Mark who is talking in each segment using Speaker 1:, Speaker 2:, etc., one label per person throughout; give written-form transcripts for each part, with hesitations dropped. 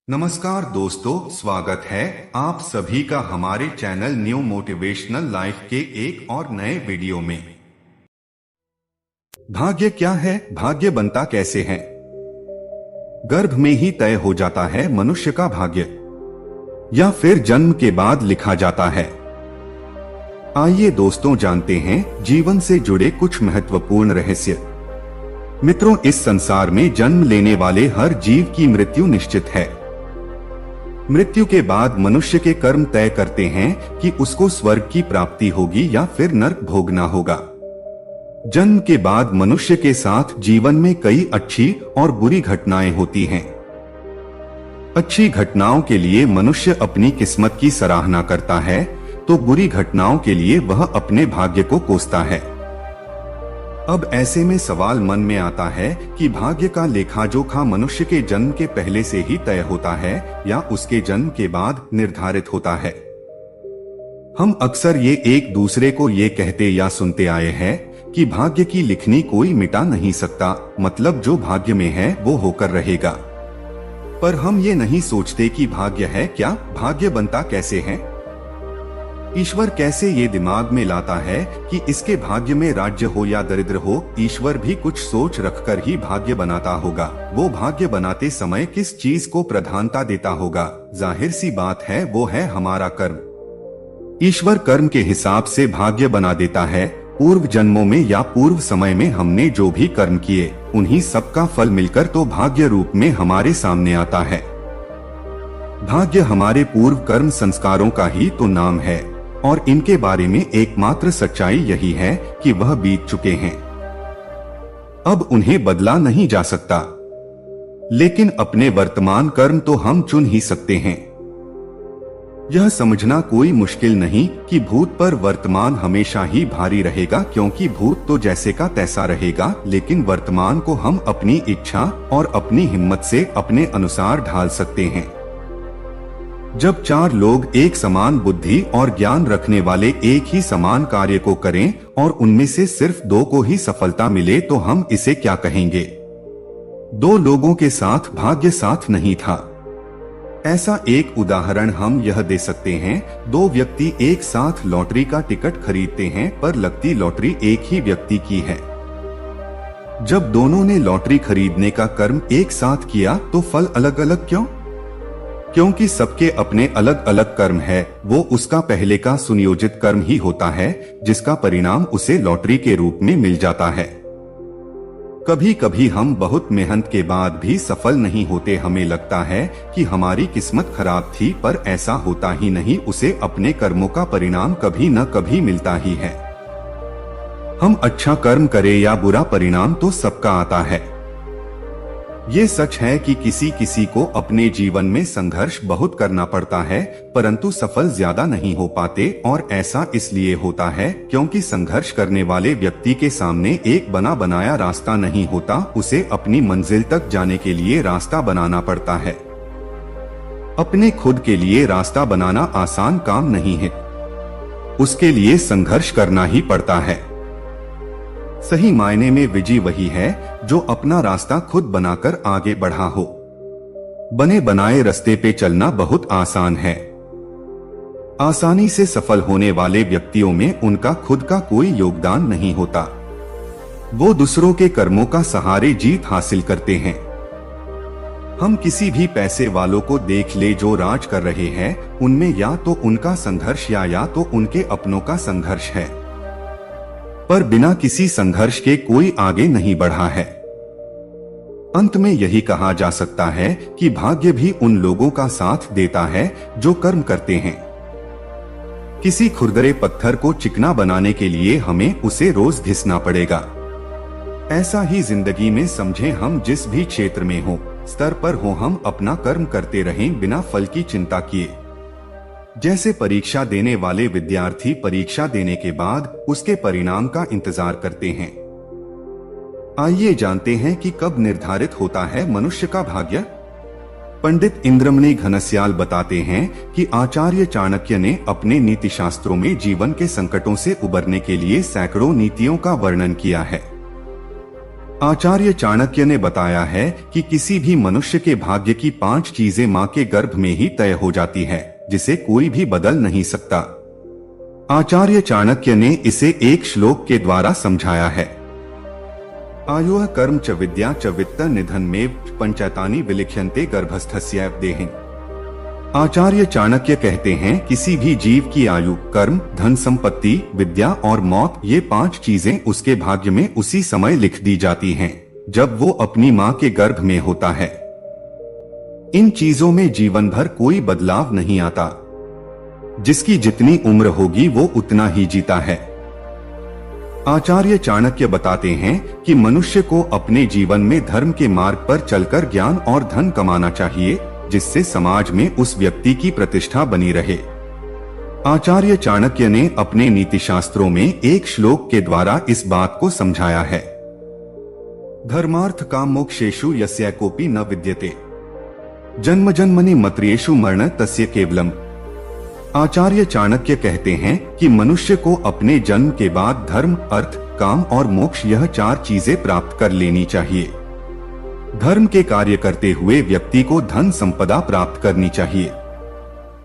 Speaker 1: नमस्कार दोस्तों, स्वागत है आप सभी का हमारे चैनल न्यू मोटिवेशनल लाइफ के एक और नए वीडियो में। भाग्य क्या है? भाग्य बनता कैसे है? गर्भ में ही तय हो जाता है मनुष्य का भाग्य, या फिर जन्म के बाद लिखा जाता है? आइए दोस्तों जानते हैं जीवन से जुड़े कुछ महत्वपूर्ण रहस्य। मित्रों, इस संसार में जन्म लेने वाले हर जीव की मृत्यु निश्चित है। मृत्यु के बाद मनुष्य के कर्म तय करते हैं कि उसको स्वर्ग की प्राप्ति होगी या फिर नरक भोगना होगा। जन्म के बाद मनुष्य के साथ जीवन में कई अच्छी और बुरी घटनाएं होती हैं। अच्छी घटनाओं के लिए मनुष्य अपनी किस्मत की सराहना करता है, तो बुरी घटनाओं के लिए वह अपने भाग्य को कोसता है। अब ऐसे में सवाल मन में आता है कि भाग्य का लेखा जोखा मनुष्य के जन्म के पहले से ही तय होता है या उसके जन्म के बाद निर्धारित होता है। हम अक्सर ये एक दूसरे को ये कहते या सुनते आए हैं कि भाग्य की लिखनी कोई मिटा नहीं सकता, मतलब जो भाग्य में है वो होकर रहेगा। पर हम ये नहीं सोचते कि भाग्य है क्या, भाग्य बनता कैसे है। ईश्वर कैसे ये दिमाग में लाता है कि इसके भाग्य में राज्य हो या दरिद्र हो, ईश्वर भी कुछ सोच रखकर ही भाग्य बनाता होगा। वो भाग्य बनाते समय किस चीज को प्रधानता देता होगा? जाहिर सी बात है, वो है हमारा कर्म। ईश्वर कर्म के हिसाब से भाग्य बना देता है। पूर्व जन्मों में या पूर्व समय में हमने जो भी कर्म किए, उन्हीं सबका फल मिलकर तो भाग्य रूप में हमारे सामने आता है। भाग्य हमारे पूर्व कर्म संस्कारों का ही तो नाम है, और इनके बारे में एकमात्र सच्चाई यही है कि वह बीत चुके हैं। अब उन्हें बदला नहीं जा सकता, लेकिन अपने वर्तमान कर्म तो हम चुन ही सकते हैं। यह समझना कोई मुश्किल नहीं कि भूत पर वर्तमान हमेशा ही भारी रहेगा, क्योंकि भूत तो जैसे का तैसा रहेगा, लेकिन वर्तमान को हम अपनी इच्छा और अपनी हिम्मत से अपने अनुसार ढाल सकते हैं। जब चार लोग एक समान बुद्धि और ज्ञान रखने वाले एक ही समान कार्य को करें और उनमें से सिर्फ दो को ही सफलता मिले, तो हम इसे क्या कहेंगे? दो लोगों के साथ भाग्य साथ नहीं था। ऐसा एक उदाहरण हम यह दे सकते हैं। दो व्यक्ति एक साथ लॉटरी का टिकट खरीदते हैं, पर लगती लॉटरी एक ही व्यक्ति की है। जब दोनों ने लॉटरी खरीदने का कर्म एक साथ किया, तो फल अलग अलग क्यों? क्योंकि सबके अपने अलग अलग कर्म है। वो उसका पहले का सुनियोजित कर्म ही होता है, जिसका परिणाम उसे लॉटरी के रूप में मिल जाता है। कभी कभी हम बहुत मेहनत के बाद भी सफल नहीं होते। हमें लगता है कि हमारी किस्मत खराब थी, पर ऐसा होता ही नहीं। उसे अपने कर्मों का परिणाम कभी न कभी मिलता ही है। हम अच्छा कर्म करें या बुरा, परिणाम तो सबका आता है। ये सच है कि किसी किसी को अपने जीवन में संघर्ष बहुत करना पड़ता है, परंतु सफल ज्यादा नहीं हो पाते। और ऐसा इसलिए होता है क्योंकि संघर्ष करने वाले व्यक्ति के सामने एक बना बनाया रास्ता नहीं होता। उसे अपनी मंजिल तक जाने के लिए रास्ता बनाना पड़ता है। अपने खुद के लिए रास्ता बनाना आसान काम नहीं है, उसके लिए संघर्ष करना ही पड़ता है। सही मायने में विजयी वही है जो अपना रास्ता खुद बनाकर आगे बढ़ा हो। बने बनाए रास्ते पे चलना बहुत आसान है। आसानी से सफल होने वाले व्यक्तियों में उनका खुद का कोई योगदान नहीं होता। वो दूसरों के कर्मों का सहारे जीत हासिल करते हैं। हम किसी भी पैसे वालों को देख ले जो राज कर रहे हैं, उनमें या तो उनका संघर्ष या तो उनके अपनों का संघर्ष है। पर बिना किसी संघर्ष के कोई आगे नहीं बढ़ा है। अंत में यही कहा जा सकता है कि भाग्य भी उन लोगों का साथ देता है जो कर्म करते हैं। किसी खुरदरे पत्थर को चिकना बनाने के लिए हमें उसे रोज घिसना पड़ेगा। ऐसा ही जिंदगी में समझें, हम जिस भी क्षेत्र में हो, स्तर पर हो, हम अपना कर्म करते रहें बिना फल की चिंता किए। जैसे परीक्षा देने वाले विद्यार्थी परीक्षा देने के बाद उसके परिणाम का इंतजार करते हैं। आइए जानते हैं कि कब निर्धारित होता है मनुष्य का भाग्य। पंडित इंद्रमणि घनश्याल बताते हैं कि आचार्य चाणक्य ने अपने नीति शास्त्रों में जीवन के संकटों से उबरने के लिए सैकड़ों नीतियों का वर्णन किया है। आचार्य चाणक्य ने बताया है कि किसी भी मनुष्य के भाग्य की 5 चीजें मां के गर्भ में ही तय हो जाती है, जिसे कोई भी बदल नहीं सकता। आचार्य चाणक्य ने इसे एक श्लोक के द्वारा समझाया है। आयुः कर्म च विद्या च वित्त निधनमेव पंचैतानि विलिख्यन्ते गर्भस्थस्य देहिन्। आचार्य चाणक्य कहते हैं किसी भी जीव की आयु, कर्म, धन संपत्ति, विद्या और मौत, ये 5 चीजें उसके भाग्य में उसी समय लिख दी जाती हैं जब वो अपनी मां के गर्भ में होता है। इन चीजों में जीवन भर कोई बदलाव नहीं आता। जिसकी जितनी उम्र होगी वो उतना ही जीता है। आचार्य चाणक्य बताते हैं कि मनुष्य को अपने जीवन में धर्म के मार्ग पर चलकर ज्ञान और धन कमाना चाहिए, जिससे समाज में उस व्यक्ति की प्रतिष्ठा बनी रहे। आचार्य चाणक्य ने अपने नीति शास्त्रों में एक श्लोक के द्वारा इस बात को समझाया है। धर्मार्थ काम मोक्षेषु यस्य कोपि न विद्यते जन्म जन्मनि मत्र्येषु मरण तस्य केवलम। आचार्य चाणक्य कहते हैं कि मनुष्य को अपने जन्म के बाद धर्म, अर्थ, काम और मोक्ष, यह 4 चीजें प्राप्त कर लेनी चाहिए। धर्म के कार्य करते हुए व्यक्ति को धन संपदा प्राप्त करनी चाहिए।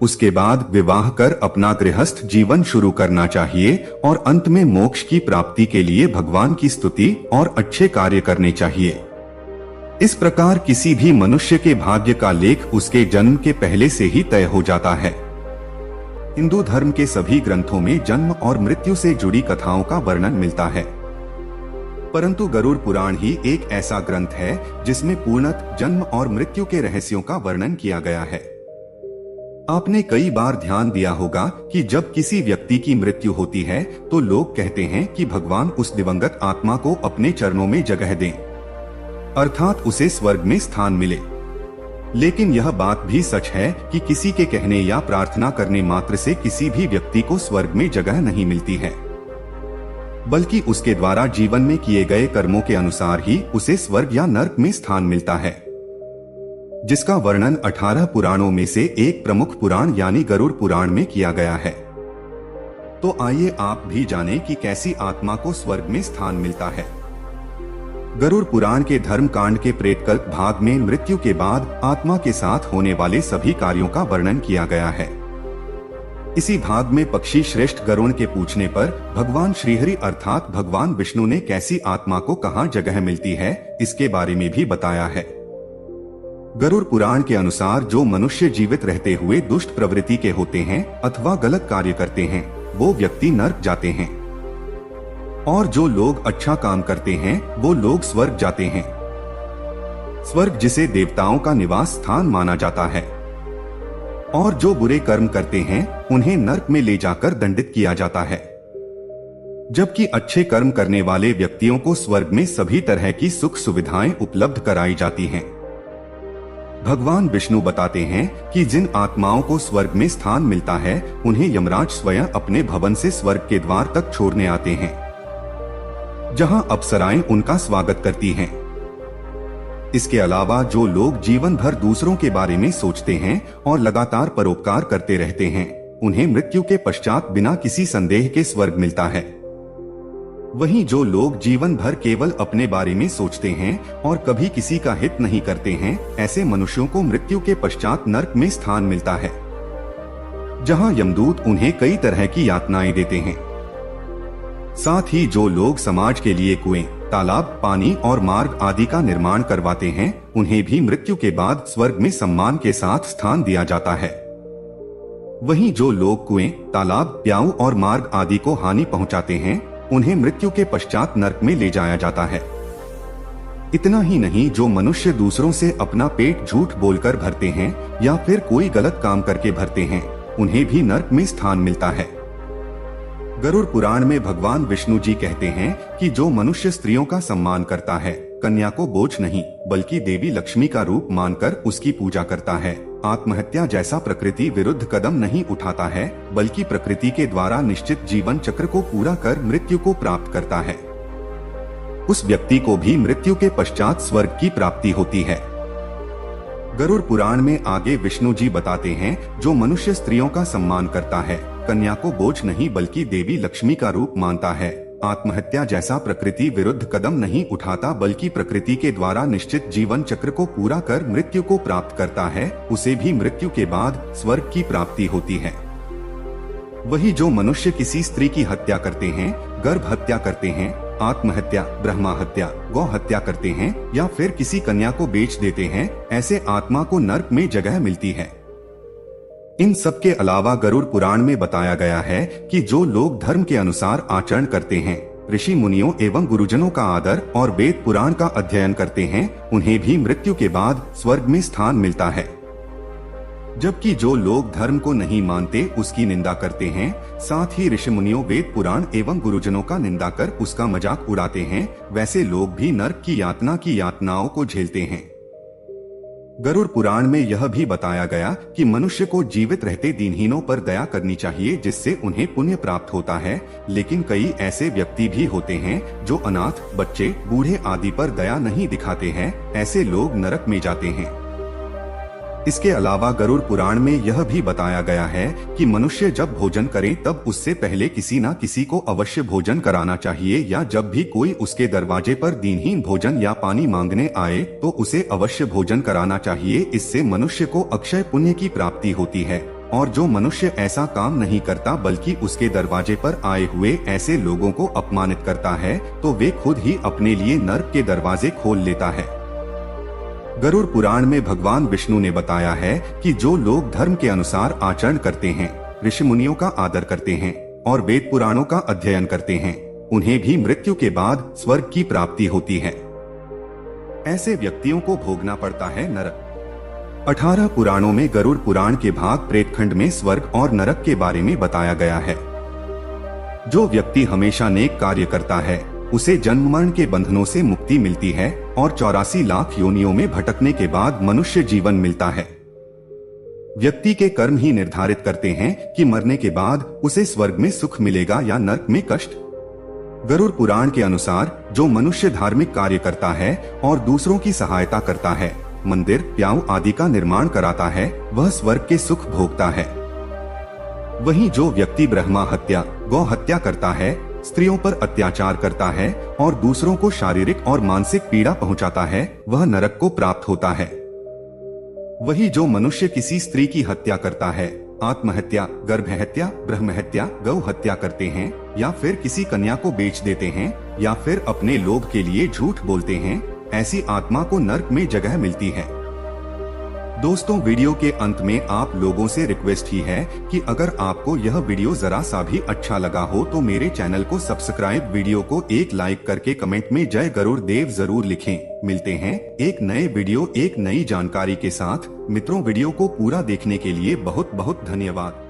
Speaker 1: उसके बाद विवाह कर अपना गृहस्थ जीवन शुरू करना चाहिए और अंत में मोक्ष की प्राप्ति के लिए भगवान की स्तुति और अच्छे कार्य करने चाहिए। इस प्रकार किसी भी मनुष्य के भाग्य का लेख उसके जन्म के पहले से ही तय हो जाता है। हिंदू धर्म के सभी ग्रंथों में जन्म और मृत्यु से जुड़ी कथाओं का वर्णन मिलता है, परंतु गरुड़ पुराण ही एक ऐसा ग्रंथ है जिसमें पूर्णतः जन्म और मृत्यु के रहस्यों का वर्णन किया गया है। आपने कई बार ध्यान दिया होगा कि जब किसी व्यक्ति की मृत्यु होती है तो लोग कहते हैं कि भगवान उस दिवंगत आत्मा को अपने चरणों में जगह दें, अर्थात उसे स्वर्ग में स्थान मिले। लेकिन यह बात भी सच है कि किसी के कहने या प्रार्थना करने मात्र से किसी भी व्यक्ति को स्वर्ग में जगह नहीं मिलती है, बल्कि उसके द्वारा जीवन में किए गए कर्मों के अनुसार ही उसे स्वर्ग या नर्क में स्थान मिलता है, जिसका वर्णन 18 पुराणों में से एक प्रमुख पुराण यानी गरुड़ पुराण में किया गया है। तो आइए आप भी जानें कि कैसी आत्मा को स्वर्ग में स्थान मिलता है। गरुड़ पुराण के धर्म कांड के प्रेतकल्प भाग में मृत्यु के बाद आत्मा के साथ होने वाले सभी कार्यों का वर्णन किया गया है। इसी भाग में पक्षी श्रेष्ठ गरुड़ के पूछने पर भगवान श्रीहरि अर्थात भगवान विष्णु ने कैसी आत्मा को कहां जगह मिलती है, इसके बारे में भी बताया है। गरुड़ पुराण के अनुसार जो मनुष्य जीवित रहते हुए दुष्ट प्रवृत्ति के होते हैं अथवा गलत कार्य करते हैं वो व्यक्ति नर्क जाते हैं, और जो लोग अच्छा काम करते हैं वो लोग स्वर्ग जाते हैं। स्वर्ग जिसे देवताओं का निवास स्थान माना जाता है, और जो बुरे कर्म करते हैं उन्हें नर्क में ले जाकर दंडित किया जाता है, जबकि अच्छे कर्म करने वाले व्यक्तियों को स्वर्ग में सभी तरह की सुख सुविधाएं उपलब्ध कराई जाती हैं। भगवान विष्णु बताते हैं कि जिन आत्माओं को स्वर्ग में स्थान मिलता है उन्हें यमराज स्वयं अपने भवन से स्वर्ग के द्वार तक छोड़ने आते हैं, जहां अप्सराएं उनका स्वागत करती हैं। इसके अलावा जो लोग जीवन भर दूसरों के बारे में सोचते हैं और लगातार परोपकार करते रहते हैं उन्हें मृत्यु के पश्चात बिना किसी संदेह के स्वर्ग मिलता है। वहीं जो लोग जीवन भर केवल अपने बारे में सोचते हैं और कभी किसी का हित नहीं करते हैं, ऐसे मनुष्यों को मृत्यु के पश्चात नर्क में स्थान मिलता है, जहां यमदूत उन्हें कई तरह की यातनाएं देते हैं। साथ ही जो लोग समाज के लिए कुएं, तालाब, पानी और मार्ग आदि का निर्माण करवाते हैं उन्हें भी मृत्यु के बाद स्वर्ग में सम्मान के साथ स्थान दिया जाता है। वहीं जो लोग कुएं, तालाब, प्याऊ और मार्ग आदि को हानि पहुंचाते हैं उन्हें मृत्यु के पश्चात नर्क में ले जाया जाता है। इतना ही नहीं, जो मनुष्य दूसरों से अपना पेट झूठ बोलकर भरते हैं या फिर कोई गलत काम करके भरते हैं उन्हें भी नर्क में स्थान मिलता है। गरुड़ पुराण में भगवान विष्णु जी कहते हैं कि जो मनुष्य स्त्रियों का सम्मान करता है, कन्या को बोझ नहीं बल्कि देवी लक्ष्मी का रूप मानकर उसकी पूजा करता है, आत्महत्या जैसा प्रकृति विरुद्ध कदम नहीं उठाता है बल्कि प्रकृति के द्वारा निश्चित जीवन चक्र को पूरा कर मृत्यु को प्राप्त करता है, उस व्यक्ति को भी मृत्यु के पश्चात स्वर्ग की प्राप्ति होती है। गरुड़ पुराण में आगे विष्णु जी बताते हैं जो मनुष्य स्त्रियों का सम्मान करता है, कन्या को बोझ नहीं बल्कि देवी लक्ष्मी का रूप मानता है, आत्महत्या जैसा प्रकृति विरुद्ध कदम नहीं उठाता बल्कि प्रकृति के द्वारा निश्चित जीवन चक्र को पूरा कर मृत्यु को प्राप्त करता है, उसे भी मृत्यु के बाद स्वर्ग की प्राप्ति होती है। वही जो मनुष्य किसी स्त्री की हत्या करते हैं, गर्भ हत्या करते हैं, आत्महत्या, ब्रह्मा हत्या, गौ हत्या करते हैं या फिर किसी कन्या को बेच देते हैं, ऐसे आत्मा को नरक में जगह मिलती है। इन सब के अलावा गरुड़ पुराण में बताया गया है कि जो लोग धर्म के अनुसार आचरण करते हैं, ऋषि मुनियों एवं गुरुजनों का आदर और वेद पुराण का अध्ययन करते हैं, उन्हें भी मृत्यु के बाद स्वर्ग में स्थान मिलता है। जबकि जो लोग धर्म को नहीं मानते उसकी निंदा करते हैं, साथ ही ऋषि मुनियों, वेद पुराण एवं गुरुजनों का निंदा कर उसका मजाक उड़ाते हैं, वैसे लोग भी नरक की यातनाओं को झेलते हैं। गरुड़ पुराण में यह भी बताया गया कि मनुष्य को जीवित रहते दीनहीनों पर दया करनी चाहिए, जिससे उन्हें पुण्य प्राप्त होता है। लेकिन कई ऐसे व्यक्ति भी होते हैं जो अनाथ, बच्चे, बूढ़े आदि पर दया नहीं दिखाते हैं, ऐसे लोग नरक में जाते हैं। इसके अलावा गरुड़ पुराण में यह भी बताया गया है कि मनुष्य जब भोजन करे तब उससे पहले किसी न किसी को अवश्य भोजन कराना चाहिए, या जब भी कोई उसके दरवाजे पर दीनहीन भोजन या पानी मांगने आए तो उसे अवश्य भोजन कराना चाहिए। इससे मनुष्य को अक्षय पुण्य की प्राप्ति होती है। और जो मनुष्य ऐसा काम नहीं करता बल्कि उसके दरवाजे पर आए हुए ऐसे लोगों को अपमानित करता है, तो वे खुद ही अपने लिए नरक के दरवाजे खोल लेता है। गरुड़ पुराण में भगवान विष्णु ने बताया है कि जो लोग धर्म के अनुसार आचरण करते हैं, ऋषि मुनियों का आदर करते हैं और वेद पुराणों का अध्ययन करते हैं, उन्हें भी मृत्यु के बाद स्वर्ग की प्राप्ति होती है। ऐसे व्यक्तियों को भोगना पड़ता है नरक। 18 पुराणों में गरुड़ पुराण के भाग प्रेतखंड में स्वर्ग और नरक के बारे में बताया गया है। जो व्यक्ति हमेशा नेक कार्य करता है उसे जन्म मरण के बंधनों से मुक्ति मिलती है और 84 लाख योनियों में भटकने के बाद मनुष्य जीवन मिलता है। व्यक्ति के कर्म ही निर्धारित करते हैं कि मरने के बाद उसे स्वर्ग में सुख मिलेगा या नरक में कष्ट। गरुड़ पुराण के अनुसार जो मनुष्य धार्मिक कार्य करता है और दूसरों की सहायता करता है, मंदिर, प्याऊ आदि का निर्माण कराता है, वह स्वर्ग के सुख भोगता है। वहीं जो व्यक्ति ब्रह्मा हत्या, गौ हत्या करता है, स्त्रियों पर अत्याचार करता है और दूसरों को शारीरिक और मानसिक पीड़ा पहुंचाता है, वह नरक को प्राप्त होता है। वही जो मनुष्य किसी स्त्री की हत्या करता है, आत्महत्या, गर्भ हत्या, ब्रह्म हत्या, गौ हत्या करते हैं या फिर किसी कन्या को बेच देते हैं या फिर अपने लोभ के लिए झूठ बोलते हैं, ऐसी आत्मा को नरक में जगह मिलती है। दोस्तों, वीडियो के अंत में आप लोगों से रिक्वेस्ट ही है कि अगर आपको यह वीडियो जरा सा भी अच्छा लगा हो तो मेरे चैनल को सब्सक्राइब, वीडियो को एक लाइक करके कमेंट में जय गरुड़ देव जरूर लिखें। मिलते हैं एक नए वीडियो, एक नई जानकारी के साथ। मित्रों, वीडियो को पूरा देखने के लिए बहुत बहुत धन्यवाद।